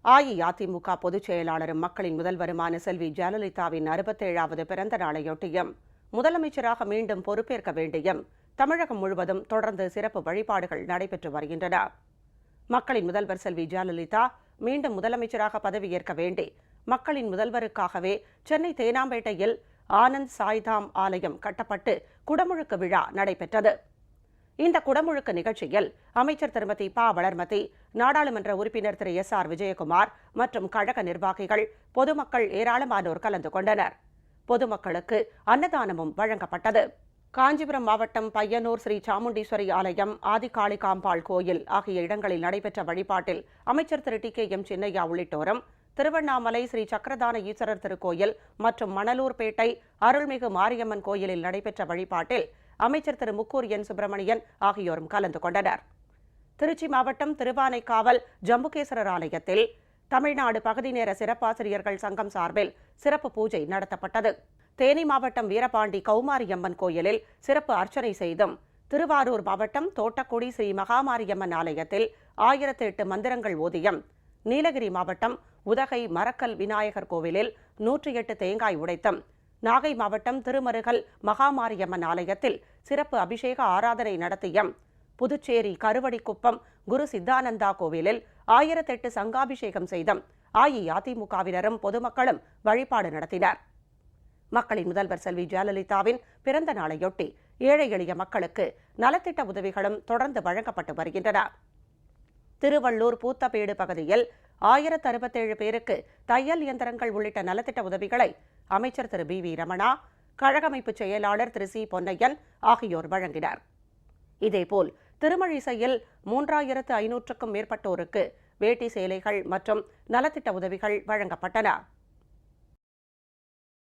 அஇஅதிமுக பொதுச் செயலாளரும் மக்களின் முதல்வருமான செல்வி ஜெயலலிதாவின் 67வது பிறந்த நாளையொட்டியும் முதலமைச்சராக மீண்டும் பொறுப்பேற்க வேண்டியும் தமிழகம் முழுவதும் தொடர்ந்து சிறப்பு வழிபாடுகள் நடைபெற்று வருகின்றன. மக்களின் முதல்வர் செல்வி ஜெயலலிதா மீண்டும் முதலமைச்சராக பதவியேற்க வேண்டி மக்களின் முதல்வருக்காகவே சென்னை தேனாம்பேட்டையில் ஆனந்த் சாய்தாம் ஆலயம் கட்டப்பட்டு குடமுழுக்கு விழா நடைபெற்றது. இந்த குடமுழுக்கு நிகழ்ச்சியில் அமைச்சர் திருமதி ப. வளர்மதி, நாடாளுமன்ற உறுப்பினர் திரு எஸ்.ஆர். விஜயகுமார் மற்றும் கழக நிர்வாகிகள், பொதுமக்கள் ஏராளமானோர் கலந்து கொண்டனர். பொதுமக்களுக்கு அன்னதானமும் வழங்கப்பட்டது. காஞ்சிபுரம் மாவட்டம் பையனூர் ஸ்ரீ சாமுண்டீஸ்வரி ஆலயம், ஆதிகாளிகாம்பாள் கோயில் ஆகிய இடங்களில் நடைபெற்ற வழிபாட்டில் அமைச்சர் திரு டி.கே.எம். சின்னையா உள்ளிட்டோரும், திருவண்ணாமலை ஸ்ரீ சக்கரதான ஈஸ்வரர் திருக்கோயில் மற்றும் மணலூர்பேட்டை அருள்மிகு மாரியம்மன் கோயிலில் நடைபெற்ற வழிபாட்டில் அமைச்சர் திரு முக்கூர் என். சுப்பிரமணியன் ஆகியோரும் கலந்து கொண்டனர். திருச்சி மாவட்டம் திருவானைக்காவல் ஜம்புகேஸ்வரர் ஆலயத்தில் தமிழ்நாடு பகுதி நேர சிறப்பாசிரியர்கள் சங்கம் சார்பில் சிறப்பு பூஜை நடத்தப்பட்டது. தேனி மாவட்டம் வீரபாண்டி கௌமாரியம்மன் கோயிலில் சிறப்பு அர்ச்சனை செய்தும், திருவாரூர் மாவட்டம் தோட்டக்குடி ஸ்ரீ மகாமாரியம்மன் ஆலயத்தில் 1008 மந்திரங்கள் ஓதியம், நீலகிரி மாவட்டம் உதகை மரக்கல் விநாயகர் கோவிலில் 108 தேங்காய் உடைத்தம், நாகை மாவட்டம் திருமருகல் மகாமாரியம்மன் ஆலயத்தில் சிறப்பு அபிஷேக ஆராதனை நடத்தியம், புதுச்சேரி கருவடிக்குப்பம் குரு சித்தானந்தா கோவிலில் 1008 சங்காபிஷேகம் செய்தம் அஇஅதிமுகவினரும் பொதுமக்களும் வழிபாடு நடத்தினர். மக்களின் முதல்வர் செல்வி ஜெயலலிதாவின் பிறந்த நாளையொட்டி ஏழை எளிய மக்களுக்கு நலத்திட்ட உதவிகளும் தொடர்ந்து வழங்கப்பட்டு வருகின்றன. திருவள்ளூர் பூத்தபேடு பகுதியில் 1067 பேருக்கு தையல் இயந்திரங்கள் உள்ளிட்ட நலத்திட்ட உதவிகளை அமைச்சர் திரு பி. வி. ரமணா, கழகமைப்பு செயலாளர் திரு சி. பொன்னையன் ஆகியோர் வழங்கினர். இதேபோல் திருமழிசையில் 3500க்கும் மேற்பட்டோருக்கு வேட்டி சேலைகள் மற்றும் நலத்திட்ட உதவிகள் வழங்கப்பட்டன.